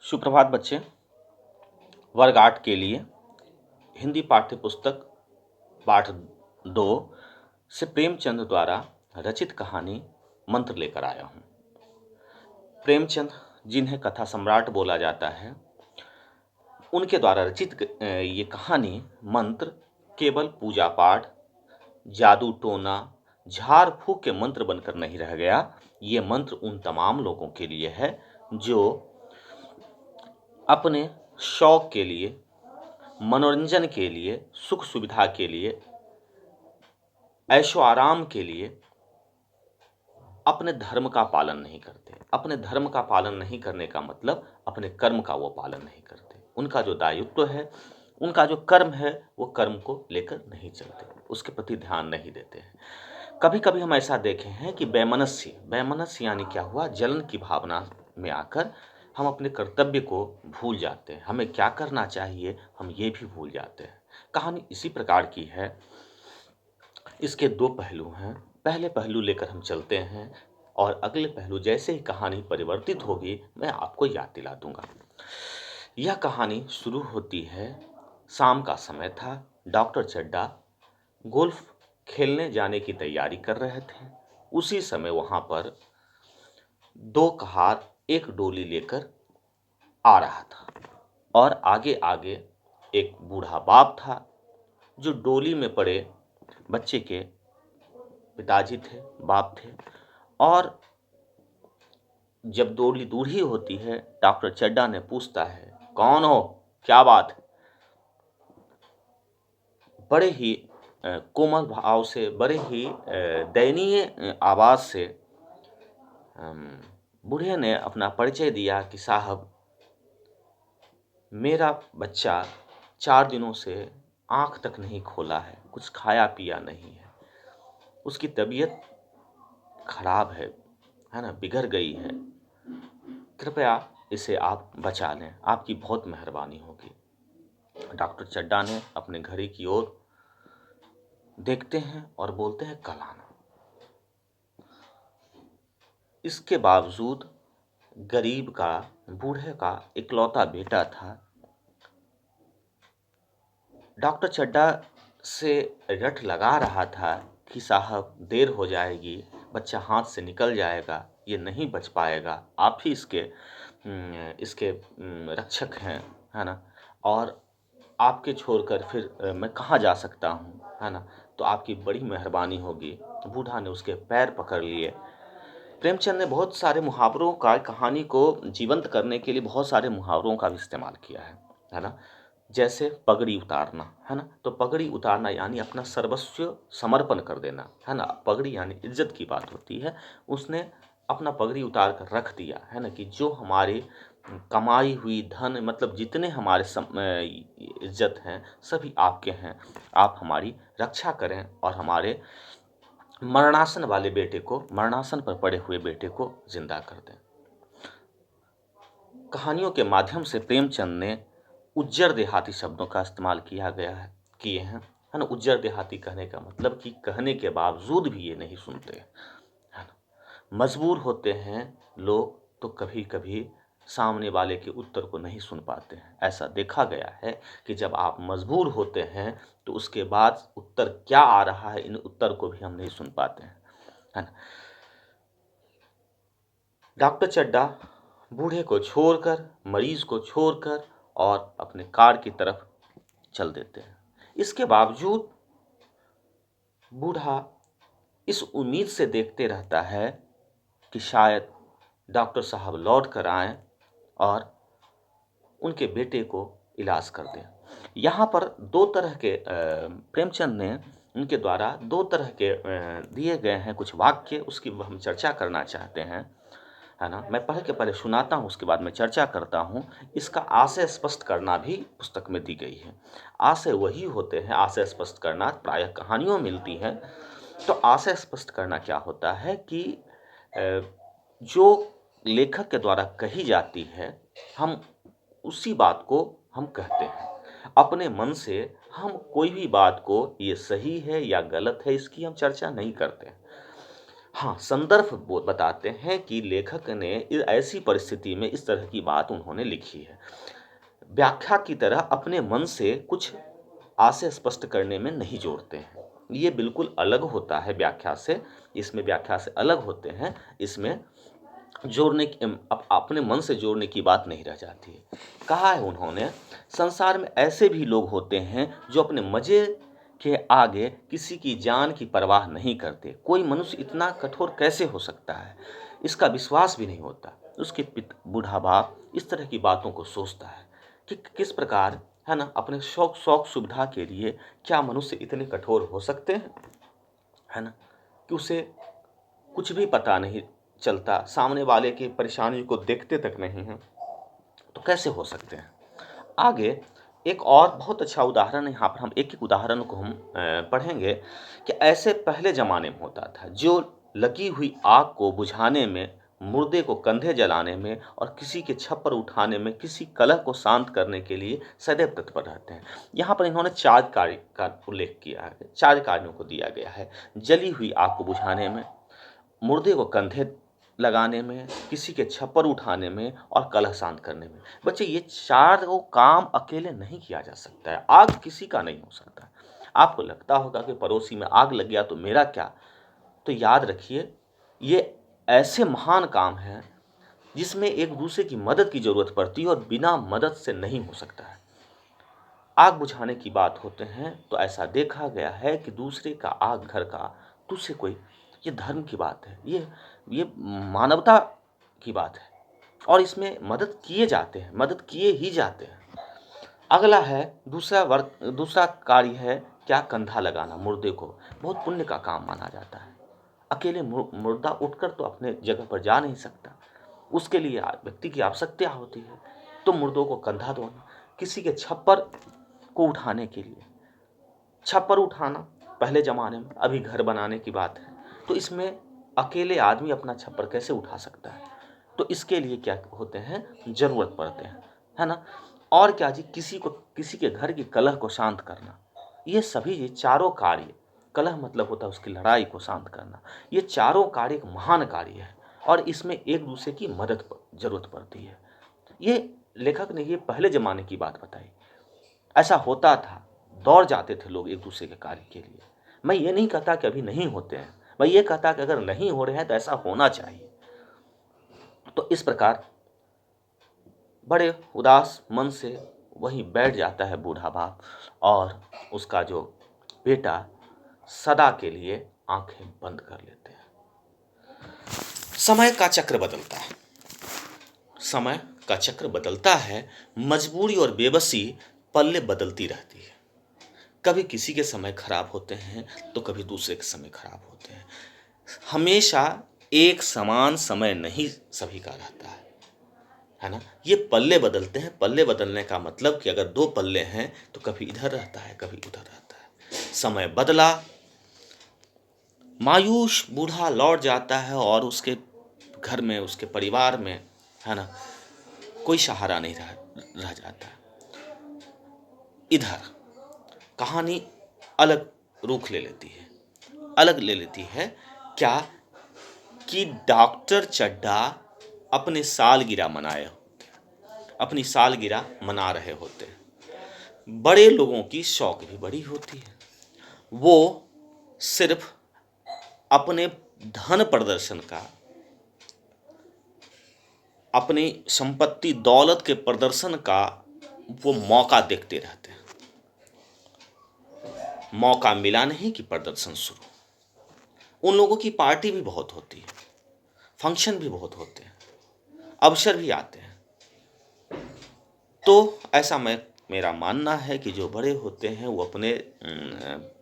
सुप्रभात बच्चे। वर्ग 8 के लिए हिंदी पाठ्य पुस्तक पाठ 2 से प्रेमचंद द्वारा रचित कहानी मंत्र लेकर आया हूँ। प्रेमचंद, जिन्हें कथा सम्राट बोला जाता है, उनके द्वारा रचित ये कहानी मंत्र केवल पूजा पाठ, जादू टोना, झाड़ फूक के मंत्र बनकर नहीं रह गया। ये मंत्र उन तमाम लोगों के लिए है जो अपने शौक के लिए, मनोरंजन के लिए, सुख सुविधा के लिए, ऐशो आराम के लिए अपने धर्म का पालन नहीं करते। अपने धर्म का पालन नहीं करने का मतलब अपने कर्म का वो पालन नहीं करते। उनका जो दायित्व है, उनका जो कर्म है, वो कर्म को लेकर नहीं चलते, उसके प्रति ध्यान नहीं देते हैं। कभी कभी हम ऐसा देखे हैं कि वैमनस्य यानी क्या हुआ, जलन की भावना में आकर हम अपने कर्तव्य को भूल जाते हैं। हमें क्या करना चाहिए हम ये भी भूल जाते हैं। कहानी इसी प्रकार की है। इसके दो पहलू हैं। पहले पहलू लेकर हम चलते हैं और अगले पहलू जैसे ही कहानी परिवर्तित होगी मैं आपको याद दिला दूंगा। यह कहानी शुरू होती है, शाम का समय था। डॉक्टर चड्डा गोल्फ खेलने जाने की तैयारी कर रहे थे। उसी समय वहां पर दो कहार एक डोली लेकर आ रहा था और आगे आगे एक बूढ़ा बाप था जो डोली में पड़े बच्चे के पिताजी थे, बाप थे। और जब डोली दूरी होती है, डॉक्टर चड्डा ने पूछता है, कौन हो, क्या बात है। बड़े ही कोमल भाव से, बड़े ही दयनीय आवाज से बूढ़े ने अपना परिचय दिया कि साहब, मेरा बच्चा 4 दिनों से आंख तक नहीं खोला है, कुछ खाया पिया नहीं है, उसकी तबीयत खराब है ना, बिगड़ गई है। कृपया इसे आप बचा लें, आपकी बहुत मेहरबानी होगी। डॉक्टर चड्डा ने अपने घड़ी की ओर देखते हैं और बोलते हैं, कल आना। इसके बावजूद गरीब का, बूढ़े का इकलौता बेटा था। डॉक्टर चड्डा से रट लगा रहा था कि साहब देर हो जाएगी, बच्चा हाथ से निकल जाएगा, ये नहीं बच पाएगा, आप ही इसके रक्षक हैं, है ना, और आपके छोड़कर फिर मैं कहाँ जा सकता हूँ, है ना, तो आपकी बड़ी मेहरबानी होगी। बूढ़ा ने उसके पैर पकड़ लिए। प्रेमचंद ने बहुत सारे मुहावरों का, कहानी को जीवंत करने के लिए बहुत सारे मुहावरों का भी इस्तेमाल किया है ना। जैसे पगड़ी उतारना, है ना, तो पगड़ी उतारना यानी अपना सर्वस्व समर्पण कर देना, है ना। पगड़ी यानी इज्जत की बात होती है। उसने अपना पगड़ी उतार कर रख दिया, है ना, कि जो हमारी कमाई हुई धन, मतलब जितने हमारे इज्जत हैं, सभी आपके हैं। आप हमारी रक्षा करें और हमारे मरणासन वाले बेटे को, मरणासन पर पड़े हुए बेटे को जिंदा कर दें। कहानियों के माध्यम से प्रेमचंद ने उज्जर देहाती शब्दों का इस्तेमाल किए हैं, है ना। उज्जर देहाती कहने का मतलब कि कहने के बावजूद भी ये नहीं सुनते, है ना। मजबूर होते हैं लोग तो कभी कभी सामने वाले के उत्तर को नहीं सुन पाते हैं। ऐसा देखा गया है कि जब आप मजबूर होते हैं तो उसके बाद उत्तर क्या आ रहा है, इन उत्तर को भी हम नहीं सुन पाते हैं, है ना। डॉक्टर चड्डा बूढ़े को छोड़कर, मरीज को छोड़कर और अपने कार की तरफ चल देते हैं। इसके बावजूद बूढ़ा इस उम्मीद से देखते रहता है कि शायद डॉक्टर साहब लौट कर आएं और उनके बेटे को इलाज कर दें। यहाँ पर दो तरह के प्रेमचंद ने उनके द्वारा दो तरह के दिए गए हैं कुछ वाक्य, उसकी हम चर्चा करना चाहते हैं, है ना। मैं पढ़ के पहले सुनाता हूँ, उसके बाद मैं चर्चा करता हूँ। इसका आशय स्पष्ट करना भी पुस्तक में दी गई है। आशय वही होते हैं, आशय स्पष्ट करना प्रायः कहानियों में मिलती है। तो आशय स्पष्ट करना क्या होता है कि जो लेखक के द्वारा कही जाती है, हम उसी बात को हम कहते हैं। अपने मन से हम कोई भी बात को ये सही है या गलत है इसकी हम चर्चा नहीं करते हैं। हाँ, संदर्भ वो बताते हैं कि लेखक ने ऐसी परिस्थिति में इस तरह की बात उन्होंने लिखी है। व्याख्या की तरह अपने मन से कुछ आशय स्पष्ट करने में नहीं जोड़ते हैं। ये बिल्कुल अलग होता है व्याख्या से, इसमें व्याख्या से अलग होते हैं, इसमें जोड़ने की अपने मन से जोड़ने की बात नहीं रह जाती है। कहा है उन्होंने, संसार में ऐसे भी लोग होते हैं जो अपने मजे के आगे किसी की जान की परवाह नहीं करते। कोई मनुष्य इतना कठोर कैसे हो सकता है, इसका विश्वास भी नहीं होता। उसके बूढ़ा बाप इस तरह की बातों को सोचता है कि किस प्रकार, है ना, अपने शौक शौक सुविधा के लिए क्या मनुष्य इतने कठोर हो सकते हैं, है ना, कि उसे कुछ भी पता नहीं चलता, सामने वाले की परेशानी को देखते तक नहीं हैं, तो कैसे हो सकते हैं। आगे एक और बहुत अच्छा उदाहरण, यहाँ पर हम एक-एक उदाहरण को हम पढ़ेंगे कि ऐसे पहले ज़माने में होता था, जो लगी हुई आग को बुझाने में, मुर्दे को कंधे जलाने में और किसी के छप्पर उठाने में, किसी कलह को शांत करने के लिए सदैव तत्पर रहते हैं। यहाँ पर इन्होंने 4 कार्य का उल्लेख किया है, 4 कार्यों को दिया गया है। जली हुई आग को बुझाने में, मुर्दे को कंधे लगाने में, किसी के छप्पर उठाने में और कलह शांत करने में। बच्चे, ये चारों काम अकेले नहीं किया जा सकता है। आग किसी का नहीं हो सकता। आपको लगता होगा कि पड़ोसी में आग लग गया तो मेरा क्या? तो याद रखिए, ये ऐसे महान काम हैं जिसमें एक दूसरे की मदद की जरूरत पड़ती है और बिना मदद से नहीं हो सकता है। आग बुझाने की बात होते हैं तो ऐसा देखा गया है कि दूसरे का आग घर का तुझसे कोई, ये धर्म की बात है, ये मानवता की बात है और इसमें मदद किए जाते हैं, मदद किए ही जाते हैं। अगला है दूसरा कार्य है क्या, कंधा लगाना मुर्दे को, बहुत पुण्य का काम माना जाता है। अकेले मुर्दा उठकर तो अपने जगह पर जा नहीं सकता, उसके लिए व्यक्ति की आवश्यकता होती है। तो मुर्दों को कंधा दोना, किसी के छप्पर को उठाने के लिए, छप्पर उठाना पहले ज़माने में, अभी घर बनाने की बात है, तो इसमें अकेले आदमी अपना छप्पर कैसे उठा सकता है, तो इसके लिए क्या होते हैं, ज़रूरत पड़ते हैं, है ना। और क्या जी, किसी के घर की कलह को शांत करना, ये सभी ये चारों कार्य, कलह मतलब होता है उसकी लड़ाई को शांत करना, ये चारों कार्य एक महान कार्य है और इसमें एक दूसरे की मदद जरूरत पड़ती है। ये लेखक ने ये पहले ज़माने की बात बताई, ऐसा होता था, दौड़ जाते थे लोग एक दूसरे के कार्य के लिए। मैं ये नहीं कहता कि अभी नहीं होते हैं, मैं ये कहता कि अगर नहीं हो रहे हैं तो ऐसा होना चाहिए। तो इस प्रकार बड़े उदास मन से वहीं बैठ जाता है बूढ़ा बाप और उसका जो बेटा सदा के लिए आंखें बंद कर लेते हैं। समय का चक्र बदलता है, समय का चक्र बदलता है, मजबूरी और बेबसी पल्ले बदलती रहती है। कभी किसी के समय खराब होते हैं तो कभी दूसरे के समय खराब होते हैं। हमेशा एक समान समय नहीं सभी का रहता है ना। ये पल्ले बदलते हैं। पल्ले बदलने का मतलब कि अगर 2 पल्ले हैं तो कभी इधर रहता है कभी उधर रहता है। समय बदला, मायूस बूढ़ा लौट जाता है और उसके घर में, उसके परिवार में, है ना, कोई सहारा नहीं रह जाता। इधर कहानी अलग रुख ले लेती है, अलग ले लेती है। क्या कि डॉक्टर चड्ढा अपने सालगिरह अपनी सालगिरह मना रहे होते हैं। बड़े लोगों की शौक भी बड़ी होती है, वो सिर्फ अपने धन प्रदर्शन का, अपनी संपत्ति दौलत के प्रदर्शन का वो मौका देखते रहते हैं। मौका मिला नहीं कि प्रदर्शन शुरू। उन लोगों की पार्टी भी बहुत होती है, फंक्शन भी बहुत होते हैं, अवसर भी आते हैं। तो ऐसा मेरा मानना है कि जो बड़े होते हैं वो अपने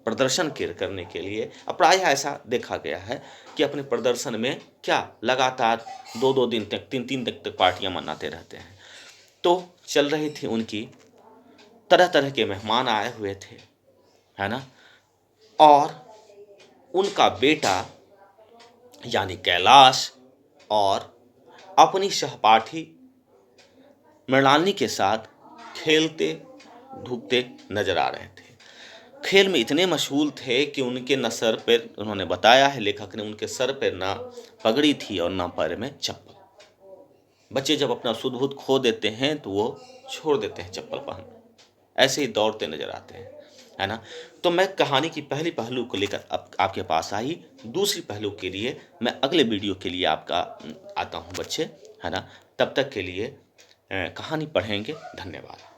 प्रदर्शन करने के लिए, प्रायः ऐसा देखा गया है कि अपने प्रदर्शन में क्या लगातार 2-2 दिन तक, 3-3 दिन तक पार्टियां मनाते रहते हैं। तो चल रही थी उनकी, तरह तरह के मेहमान आए हुए थे, है ना, और उनका बेटा यानी कैलाश और अपनी सहपाठी मृणालिनी के साथ खेलते धूपते नजर आ रहे थे। खेल में इतने मशहूर थे कि उनके न सर पे, उन्होंने बताया है लेखक ने, उनके सर पे ना पगड़ी थी और ना पैर में चप्पल। बच्चे जब अपना सुध बुध खो देते हैं तो वो छोड़ देते हैं चप्पल पहन, ऐसे ही दौड़ते नजर आते हैं, है ना। तो मैं कहानी की पहली पहलू को लेकर अब आपके पास आई, दूसरी पहलू के लिए मैं अगले वीडियो के लिए आपका आता हूँ बच्चे, है ना। तब तक के लिए कहानी पढ़ेंगे। धन्यवाद।